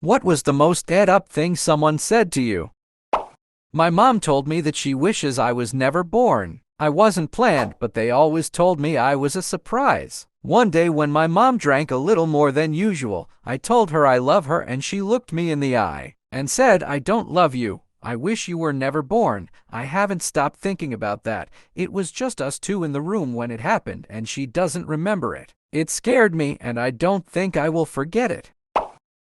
What was the most up thing someone said to you? My mom told me that she wishes I was never born. I wasn't planned, but they always told me I was a surprise. One day when my mom drank a little more than usual, I told her I love her and she looked me in the eye and said, "I don't love you. I wish you were never born." I haven't stopped thinking about that. It was just us two in the room when it happened and she doesn't remember it. It scared me and I don't think I will forget it.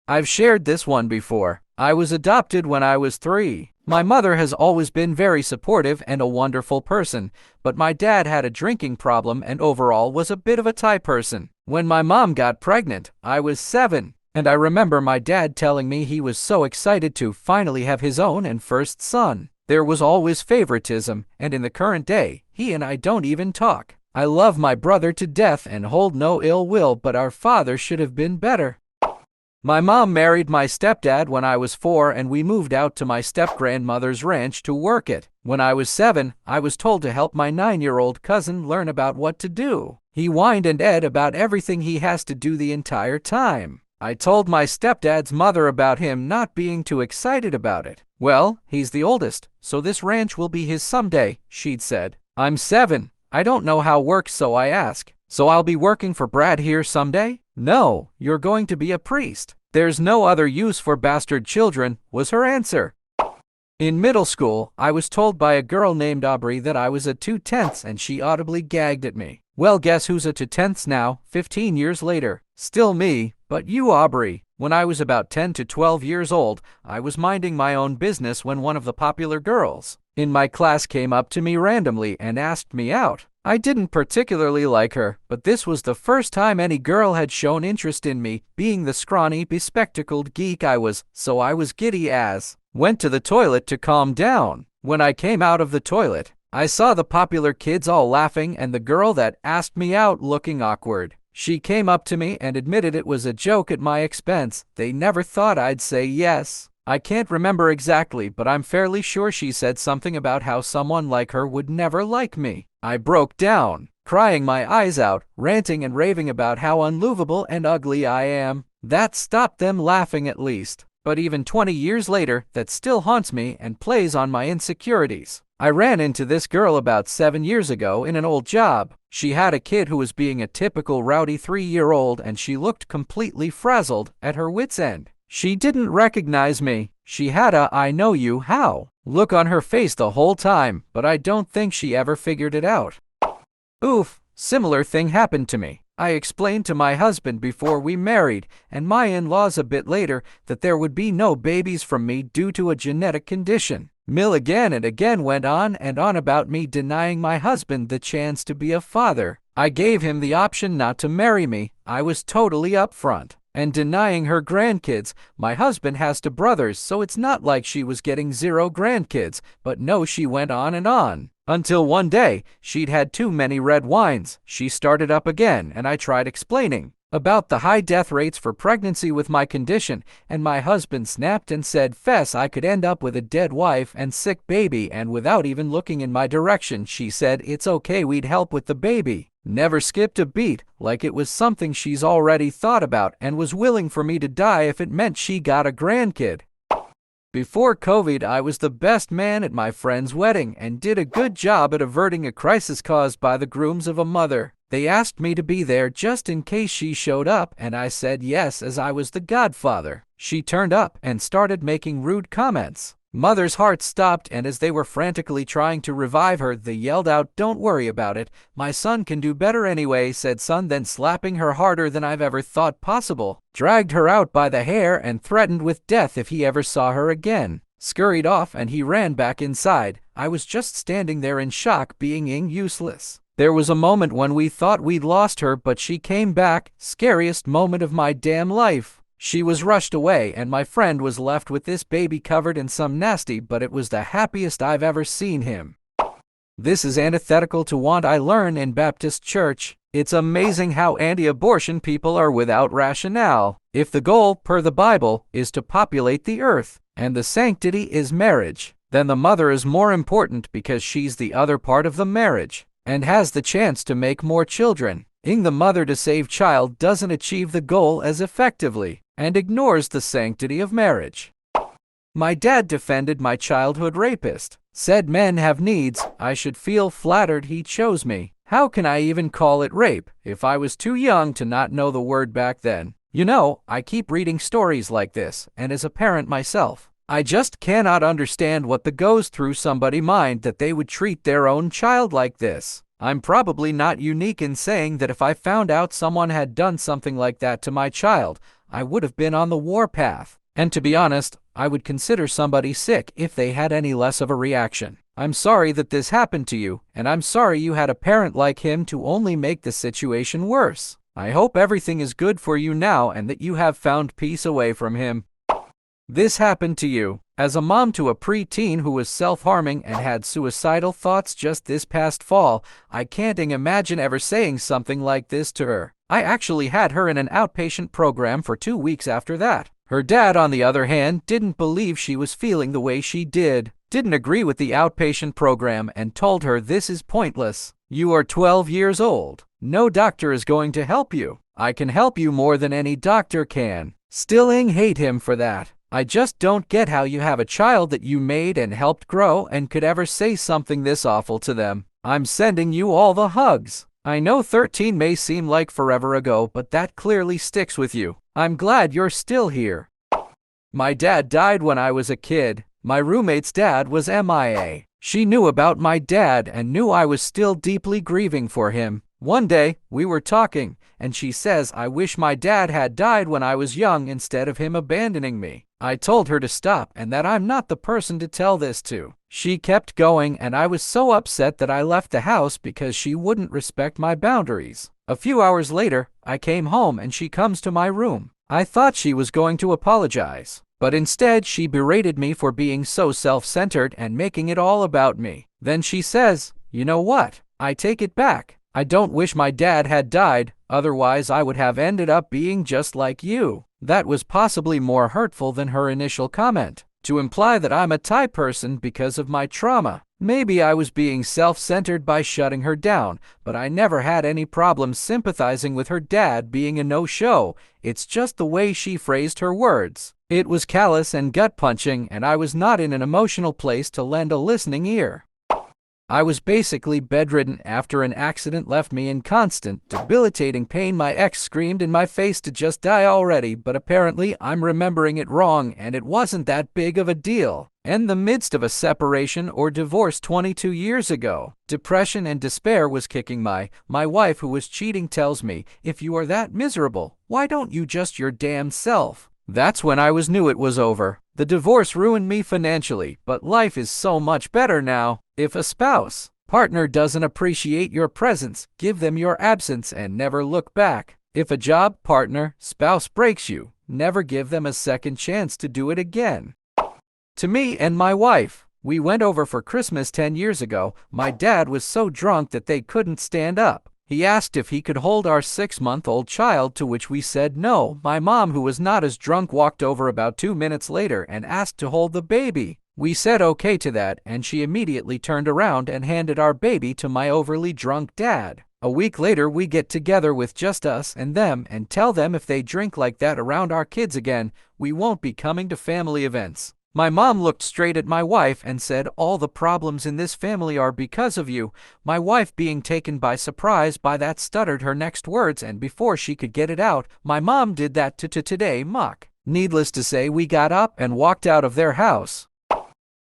I've shared this one before. I was adopted when I was 3. My mother has always been very supportive and a wonderful person, but my dad had a drinking problem and overall was a bit of a type person. When my mom got pregnant, I was 7, and I remember my dad telling me he was so excited to finally have his own and first son. There was always favoritism, and in the current day, he and I don't even talk. I love my brother to death and hold no ill will, but our father should have been better. My mom married my stepdad when I was 4 and we moved out to my step-grandmother's ranch to work it. When I was 7, I was told to help my 9-year-old cousin learn about what to do. He whined and ed about everything he has to do the entire time. I told my stepdad's mother about him not being too excited about it. "Well, he's the oldest, so this ranch will be his someday," she'd said. I'm 7. I don't know how it works, so I ask, "So I'll be working for Brad here someday?" "No, you're going to be a priest. There's no other use for bastard children," was her answer. In middle school, I was told by a girl named Aubrey that I was a 2/10 and she audibly gagged at me. Well, guess who's a 2/10 now, 15 years later? Still me, but you, Aubrey. When I was about 10 to 12 years old, I was minding my own business when one of the popular girls in my class came up to me randomly and asked me out. I didn't particularly like her, but this was the first time any girl had shown interest in me, being the scrawny, bespectacled geek I was, so I was giddy as went to the toilet to calm down. When I came out of the toilet, I saw the popular kids all laughing and the girl that asked me out looking awkward. She came up to me and admitted it was a joke at my expense. They never thought I'd say yes. I can't remember exactly, but I'm fairly sure she said something about how someone like her would never like me. I broke down, crying my eyes out, ranting and raving about how unlovable and ugly I am. That stopped them laughing at least. But even 20 years later, that still haunts me and plays on my insecurities. I ran into this girl about 7 years ago in an old job. She had a kid who was being a typical rowdy 3-year-old and she looked completely frazzled, at her wit's end. She didn't recognize me. She had a "I know you, how?" look on her face the whole time, but I don't think she ever figured it out. Oof, similar thing happened to me. I explained to my husband before we married, and my in-laws a bit later, that there would be no babies from me due to a genetic condition. Mill again and again went on and on about me denying my husband the chance to be a father. I gave him the option not to marry me. I was totally upfront. And denying her grandkids. My husband has 2 brothers, so it's not like she was getting 0 grandkids. But no, she went on and on. Until one day, she'd had too many red wines. She started up again, and I tried explaining about the high death rates for pregnancy with my condition, and my husband snapped and said, "Fess, I could end up with a dead wife and sick baby," and without even looking in my direction, she said, "It's okay, we'd help with the baby." Never skipped a beat, like it was something she's already thought about, and was willing for me to die if it meant she got a grandkid. Before COVID, I was the best man at my friend's wedding and did a good job at averting a crisis caused by the grooms of a mother. They asked me to be there just in case she showed up, and I said yes as I was the godfather. She turned up and started making rude comments. Mother's heart stopped, and as they were frantically trying to revive her, they yelled out, "Don't worry about it. My son can do better anyway," said son, then slapping her harder than I've ever thought possible, dragged her out by the hair and threatened with death if he ever saw her again. Scurried off and he ran back inside. I was just standing there in shock, being useless. There was a moment when we thought we'd lost her, but she came back. Scariest moment of my damn life. She was rushed away and my friend was left with this baby covered in some nasty, but it was the happiest I've ever seen him. This is antithetical to what I learn in Baptist church. It's amazing how anti-abortion people are without rationale. If the goal, per the Bible, is to populate the earth, and the sanctity is marriage, then the mother is more important because she's the other part of the marriage, and has the chance to make more children. Ing the mother to save child doesn't achieve the goal as effectively. and ignores the sanctity of marriage. My dad defended my childhood rapist, said men have needs, I should feel flattered he chose me. How can I even call it rape if I was too young to not know the word back then? You know, I keep reading stories like this, and as a parent myself, I just cannot understand what goes through somebody's mind that they would treat their own child like this. I'm probably not unique in saying that if I found out someone had done something like that to my child, I would have been on the warpath. And to be honest, I would consider somebody sick if they had any less of a reaction. I'm sorry that this happened to you, and I'm sorry you had a parent like him to only make the situation worse. I hope everything is good for you now and that you have found peace away from him. This happened to you. As a mom to a preteen who was self-harming and had suicidal thoughts just this past fall, I can't imagine ever saying something like this to her. I actually had her in an outpatient program for 2 weeks after that. Her dad, on the other hand, didn't believe she was feeling the way she did, didn't agree with the outpatient program, and told her this is pointless. You are 12 years old. No doctor is going to help you. I can help you more than any doctor can. Stilling hate him for that. I just don't get how you have a child that you made and helped grow and could ever say something this awful to them. I'm sending you all the hugs. I know 13 may seem like forever ago, but that clearly sticks with you. I'm glad you're still here. My dad died when I was a kid. My roommate's dad was MIA. She knew about my dad and knew I was still deeply grieving for him. One day, we were talking, and she says I wish my dad had died when I was young instead of him abandoning me. I told her to stop and that I'm not the person to tell this to. She kept going, and I was so upset that I left the house because she wouldn't respect my boundaries. A few hours later, I came home and she comes to my room. I thought she was going to apologize, but instead she berated me for being so self-centered and making it all about me. Then she says, "You know what? I take it back. I don't wish my dad had died, otherwise I would have ended up being just like you." That was possibly more hurtful than her initial comment, to imply that I'm a type person because of my trauma. Maybe I was being self-centered by shutting her down, but I never had any problem sympathizing with her dad being a no-show. It's just the way she phrased her words. It was callous and gut-punching, and I was not in an emotional place to lend a listening ear. I was basically bedridden after an accident left me in constant, debilitating pain. My ex screamed in my face to just die already, but apparently I'm remembering it wrong and it wasn't that big of a deal. In the midst of a separation or divorce 22 years ago, depression and despair was kicking my wife, who was cheating, tells me, "If you are that miserable, why don't you just your damn self?" That's when I knew it was over. The divorce ruined me financially, but life is so much better now. If a partner doesn't appreciate your presence, give them your absence and never look back. If a job, partner, spouse breaks you, never give them a second chance to do it again. To me and my wife, we went over for Christmas 10 years ago. My dad was so drunk that they couldn't stand up. He asked if he could hold our 6-month-old child, to which we said no. My mom, who was not as drunk, walked over about 2 minutes later and asked to hold the baby. We said okay to that, and she immediately turned around and handed our baby to my overly drunk dad. A week later, we get together with just us and them and tell them if they drink like that around our kids again, we won't be coming to family events. My mom looked straight at my wife and said, "All the problems in this family are because of you." My wife, being taken by surprise by that, stuttered her next words, and before she could get it out, my mom did that to today muck. Needless to say, we got up and walked out of their house.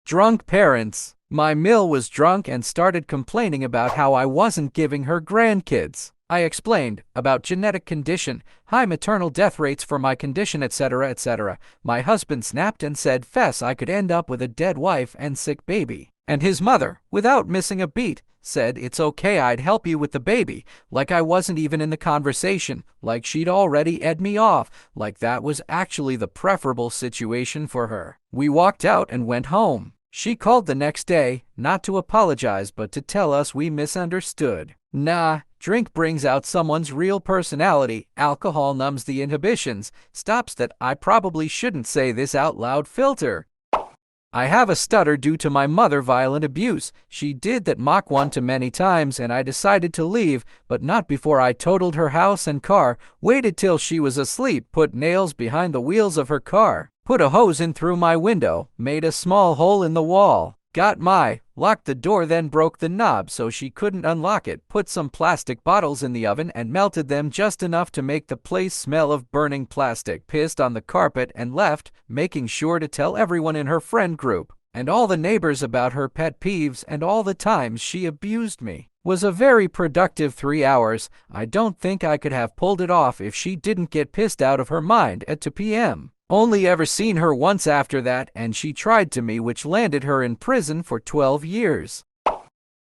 Drunk parents. My Mill was drunk and started complaining about how I wasn't giving her grandkids. I explained about genetic condition, high maternal death rates for my condition, etc., etc. My husband snapped and said, "Fess, I could end up with a dead wife and sick baby." And his mother, without missing a beat, said, "It's okay, I'd help you with the baby," like I wasn't even in the conversation, like she'd already ed me off, like that was actually the preferable situation for her. We walked out and went home. She called the next day, not to apologize but to tell us we misunderstood. Nah, drink brings out someone's real personality. Alcohol numbs the inhibitions, stops that I probably shouldn't say this out loud filter. I have a stutter due to my mother violent abuse. She did that Mach 1 to many times and I decided to leave, but not before I totaled her house and car, waited till she was asleep, put nails behind the wheels of her car, put a hose in through my window, made a small hole in the wall, locked the door, then broke the knob so she couldn't unlock it, put some plastic bottles in the oven and melted them just enough to make the place smell of burning plastic, pissed on the carpet and left, making sure to tell everyone in her friend group and all the neighbors about her pet peeves and all the times she abused me. Was a very productive 3 hours. I don't think I could have pulled it off if she didn't get pissed out of her mind at 2 p.m. Only ever seen her once after that, and she tried to me, which landed her in prison for 12 years.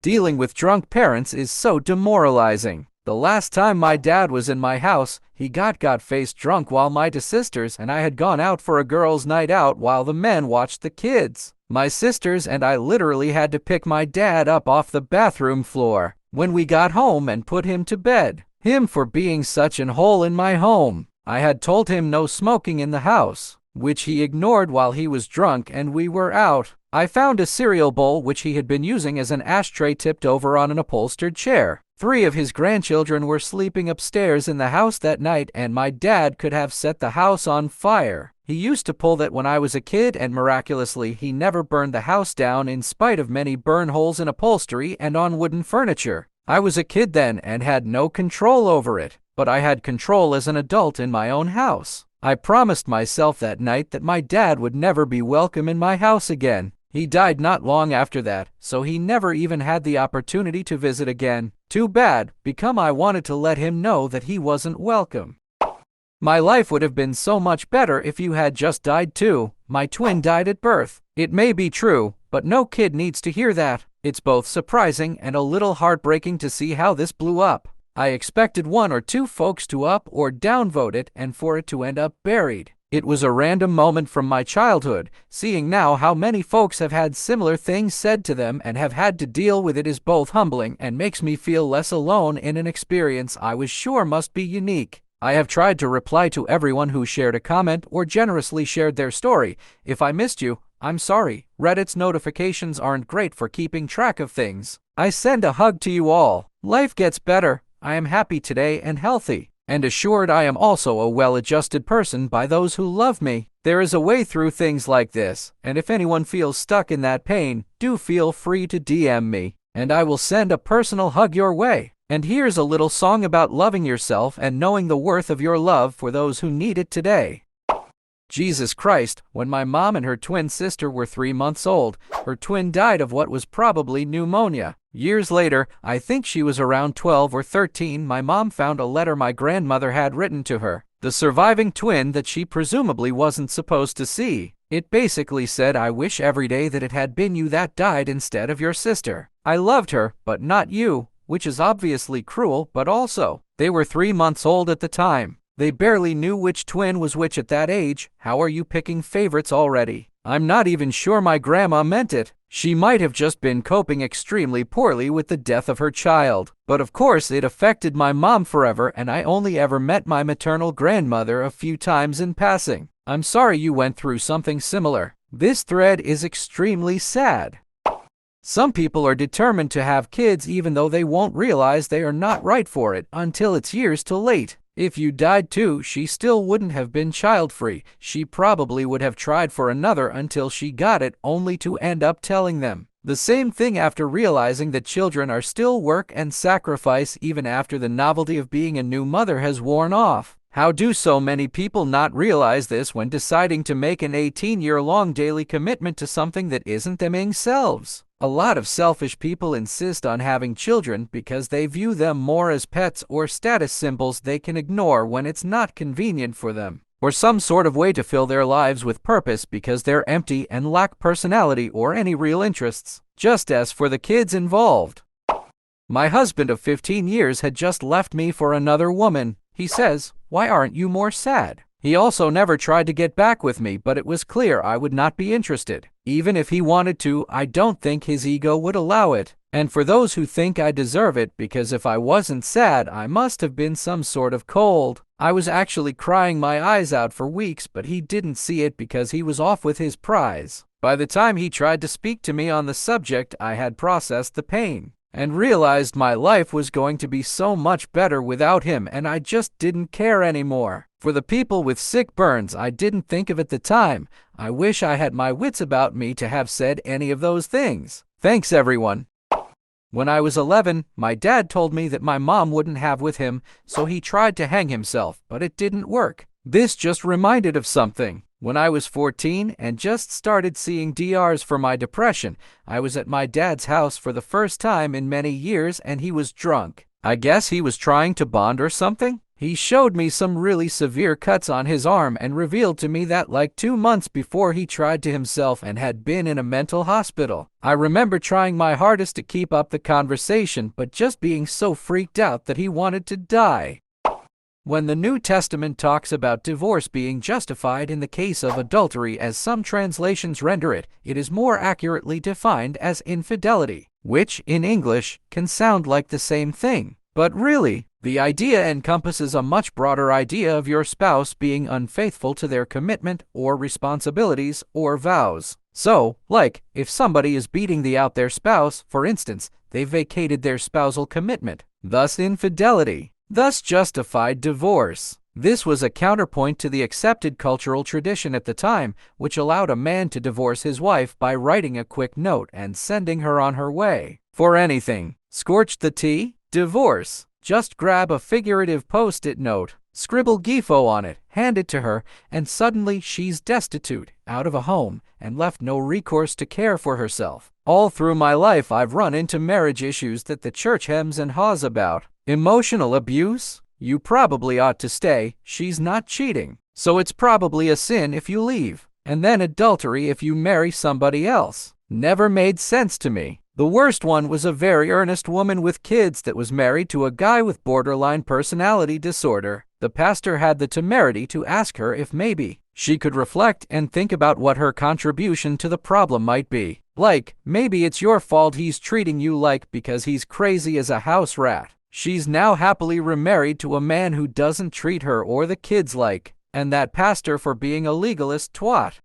Dealing with drunk parents is so demoralizing. The last time my dad was in my house, he got face drunk while my two sisters and I had gone out for a girls' night out while the men watched the kids. My sisters and I literally had to pick my dad up off the bathroom floor when we got home and put him to bed. Him for being such an hole in my home. I had told him no smoking in the house, which he ignored while he was drunk and we were out. I found a cereal bowl which he had been using as an ashtray tipped over on an upholstered chair. 3 of his grandchildren were sleeping upstairs in the house that night and my dad could have set the house on fire. He used to pull that when I was a kid and miraculously he never burned the house down in spite of many burn holes in upholstery and on wooden furniture. I was a kid then and had no control over it, but I had control as an adult in my own house. I promised myself that night that my dad would never be welcome in my house again. He died not long after that, so he never even had the opportunity to visit again. Too bad, because I wanted to let him know that he wasn't welcome. My life would have been so much better if you had just died too. My twin died at birth. It may be true, but no kid needs to hear that. It's both surprising and a little heartbreaking to see how this blew up. I expected 1 or 2 folks to up or downvote it and for it to end up buried. It was a random moment from my childhood. Seeing now how many folks have had similar things said to them and have had to deal with it is both humbling and makes me feel less alone in an experience I was sure must be unique. I have tried to reply to everyone who shared a comment or generously shared their story. If I missed you, I'm sorry. Reddit's notifications aren't great for keeping track of things. I send a hug to you all. Life gets better. I am happy today and healthy, and assured I am also a well-adjusted person by those who love me. There is a way through things like this, and if anyone feels stuck in that pain, do feel free to DM me, and I will send a personal hug your way. And here's a little song about loving yourself and knowing the worth of your love for those who need it today. Jesus Christ, when my mom and her twin sister were 3 months old, her twin died of what was probably pneumonia. Years later, I think she was around 12 or 13, my mom found a letter my grandmother had written to her, the surviving twin that she presumably wasn't supposed to see. It basically said, "I wish every day that it had been you that died instead of your sister. I loved her, but not you," which is obviously cruel, but also, they were 3 months old at the time. They barely knew which twin was which at that age. How are you picking favorites already? I'm not even sure my grandma meant it. She might have just been coping extremely poorly with the death of her child. But of course it affected my mom forever and I only ever met my maternal grandmother a few times in passing. I'm sorry you went through something similar. This thread is extremely sad. Some people are determined to have kids even though they won't realize they are not right for it until it's years too late. If you died too, she still wouldn't have been child-free. She probably would have tried for another until she got it, only to end up telling them the same thing after realizing that children are still work and sacrifice even after the novelty of being a new mother has worn off. How do so many people not realize this when deciding to make an 18-year-long daily commitment to something that isn't themselves? A lot of selfish people insist on having children because they view them more as pets or status symbols they can ignore when it's not convenient for them, or some sort of way to fill their lives with purpose because they're empty and lack personality or any real interests. Just as for the kids involved. My husband of 15 years had just left me for another woman. He says, "Why aren't you more sad?" He also never tried to get back with me, but it was clear I would not be interested. Even if he wanted to, I don't think his ego would allow it. And for those who think I deserve it, because if I wasn't sad, I must have been some sort of cold. I was actually crying my eyes out for weeks, but he didn't see it because he was off with his prize. By the time he tried to speak to me on the subject, I had processed the pain and realized my life was going to be so much better without him, and I just didn't care anymore. For the people with sick burns, I didn't think of at the time. I wish I had my wits about me to have said any of those things. Thanks, everyone. When I was 11, my dad told me that my mom wouldn't have with him, so he tried to hang himself, but it didn't work. This just reminded of something. When I was 14 and just started seeing DRs for my depression, I was at my dad's house for the first time in many years and he was drunk. I guess he was trying to bond or something? He showed me some really severe cuts on his arm and revealed to me that like 2 months before he tried to himself and had been in a mental hospital. I remember trying my hardest to keep up the conversation, but just being so freaked out that he wanted to die. When the New Testament talks about divorce being justified in the case of adultery, as some translations render it, it is more accurately defined as infidelity, which, in English, can sound like the same thing. But really, the idea encompasses a much broader idea of your spouse being unfaithful to their commitment or responsibilities or vows. So, like, if somebody is beating out their spouse, for instance, they've vacated their spousal commitment, thus infidelity. Thus justified divorce. This was a counterpoint to the accepted cultural tradition at the time, which allowed a man to divorce his wife by writing a quick note and sending her on her way. For anything. Scorched the tea? Divorce. Just grab a figurative post-it note, scribble GIFO on it, hand it to her, and suddenly she's destitute, out of a home, and left no recourse to care for herself. All through my life I've run into marriage issues that the church hems and haws about. Emotional abuse? You probably ought to stay. She's not cheating, so it's probably a sin if you leave. And then adultery if you marry somebody else. Never made sense to me. The worst one was a very earnest woman with kids that was married to a guy with borderline personality disorder. The pastor had the temerity to ask her if maybe she could reflect and think about what her contribution to the problem might be. Like, maybe it's your fault he's treating you like because he's crazy as a house rat. She's now happily remarried to a man who doesn't treat her or the kids like, and that pastor for being a legalist twat.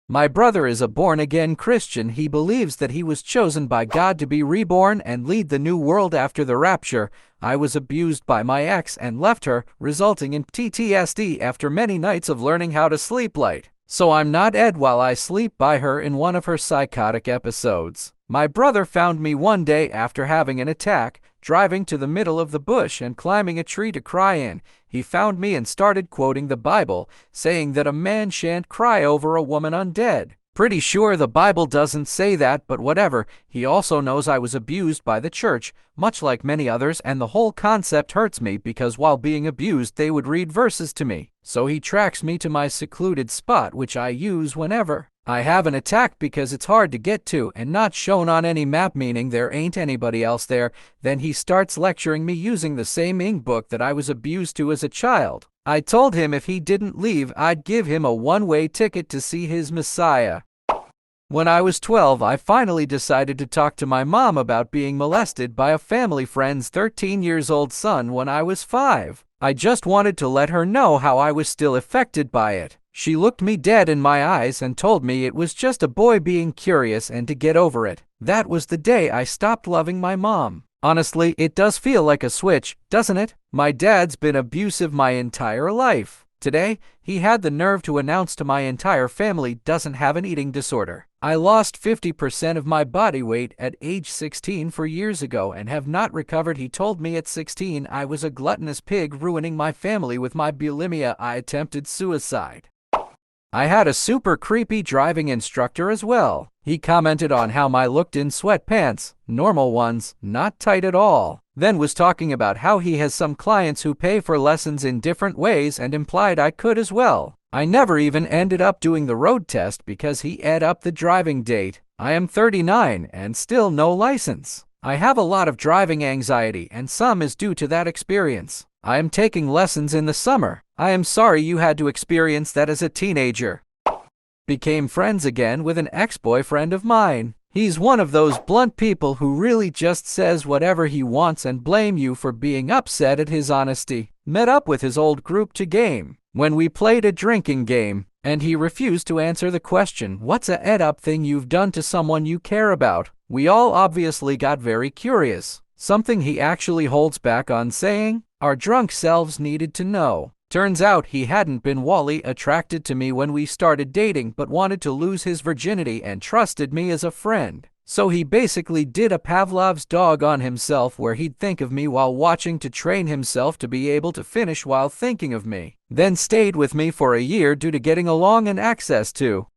My brother is a born-again Christian. He believes that he was chosen by God to be reborn and lead the new world after the rapture. I was abused by my ex and left her, resulting in PTSD after many nights of learning how to sleep light. So I'm not Ed while I sleep by her in one of her psychotic episodes. My brother found me one day after having an attack, driving to the middle of the bush and climbing a tree to cry in. He found me and started quoting the Bible, saying that a man shan't cry over a woman undead. Pretty sure the Bible doesn't say that, but whatever. He also knows I was abused by the church, much like many others, and the whole concept hurts me because while being abused they would read verses to me. So he tracks me to my secluded spot, which I use whenever I have an attack because it's hard to get to and not shown on any map, meaning there ain't anybody else there. Then he starts lecturing me using the same ink book that I was abused to as a child. I told him if he didn't leave, I'd give him a one-way ticket to see his Messiah. When I was 12, I finally decided to talk to my mom about being molested by a family friend's 13-year-old son when I was 5. I just wanted to let her know how I was still affected by it. She looked me dead in my eyes and told me it was just a boy being curious and to get over it. That was the day I stopped loving my mom. Honestly, it does feel like a switch, doesn't it? My dad's been abusive my entire life. Today, he had the nerve to announce to my entire family doesn't have an eating disorder. I lost 50% of my body weight at age 16 4 years ago and have not recovered. He told me at 16 I was a gluttonous pig ruining my family with my bulimia. I attempted suicide. I had a super creepy driving instructor as well. He commented on how I looked in sweatpants, normal ones, not tight at all. Then was talking about how he has some clients who pay for lessons in different ways and implied I could as well. I never even ended up doing the road test because he ate up the driving date. I am 39 and still no license. I have a lot of driving anxiety and some is due to that experience. I am taking lessons in the summer. I am sorry you had to experience that as a teenager. Became friends again with an ex-boyfriend of mine. He's one of those blunt people who really just says whatever he wants and blame you for being upset at his honesty. Met up with his old group to game. When we played a drinking game, And he refused to answer the question, what's a ed up thing you've done to someone you care about? We all obviously got very curious. Something he actually holds back on saying, our drunk selves needed to know. Turns out he hadn't been wholly attracted to me when we started dating, but wanted to lose his virginity and trusted me as a friend. So he basically did a Pavlov's dog on himself, where he'd think of me while watching to train himself to be able to finish while thinking of me. Then stayed with me for a year due to getting along and access to.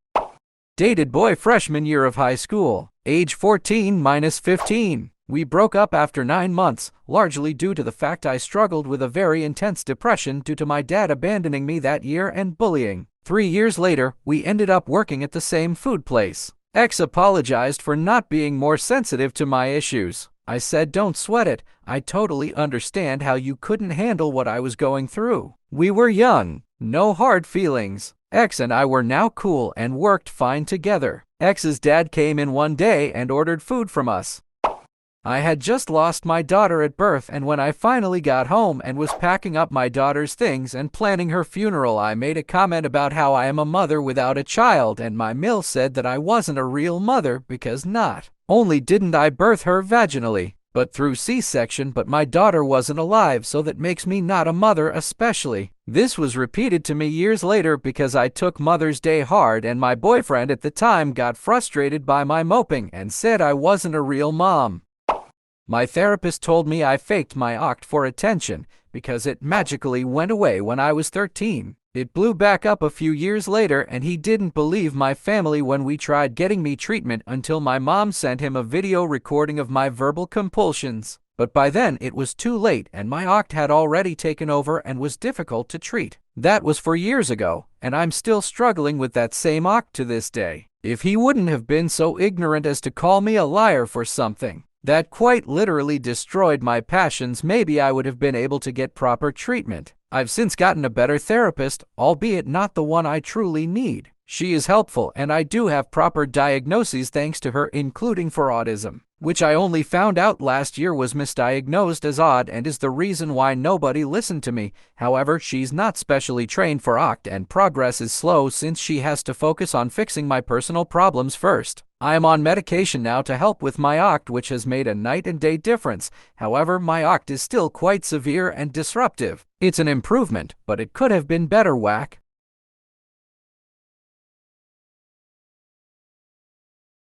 Dated boy freshman year of high school. Age 14-15. We broke up after 9 months, largely due to the fact I struggled with a very intense depression due to my dad abandoning me that year and bullying. 3 years later, we ended up working at the same food place. Ex apologized for not being more sensitive to my issues. I said, don't sweat it. I totally understand how you couldn't handle what I was going through. We were young. No hard feelings. Ex and I were now cool and worked fine together. Ex's dad came in one day and ordered food from us. I had just lost my daughter at birth, and when I finally got home and was packing up my daughter's things and planning her funeral, I made a comment about how I am a mother without a child, and my mill said that I wasn't a real mother because not only didn't I birth her vaginally, but through C-section, but my daughter wasn't alive, so that makes me not a mother especially. This was repeated to me years later because I took Mother's Day hard, and my boyfriend at the time got frustrated by my moping and said I wasn't a real mom. My therapist told me I faked my OCT for attention because it magically went away when I was 13. It blew back up a few years later, and he didn't believe my family when we tried getting me treatment until my mom sent him a video recording of my verbal compulsions. But by then it was too late, and my OCT had already taken over and was difficult to treat. That was 4 years ago, and I'm still struggling with that same OCT to this day. If he wouldn't have been so ignorant as to call me a liar for something that quite literally destroyed my passions, maybe I would have been able to get proper treatment. I've since gotten a better therapist, albeit not the one I truly need. She is helpful, and I do have proper diagnoses thanks to her, including for autism, which I only found out last year was misdiagnosed as odd and is the reason why nobody listened to me. However, she's not specially trained for OCT, and progress is slow since she has to focus on fixing my personal problems first. I am on medication now to help with my OCT, which has made a night and day difference. However, my OCT is still quite severe and disruptive. It's an improvement, but it could have been better, whack.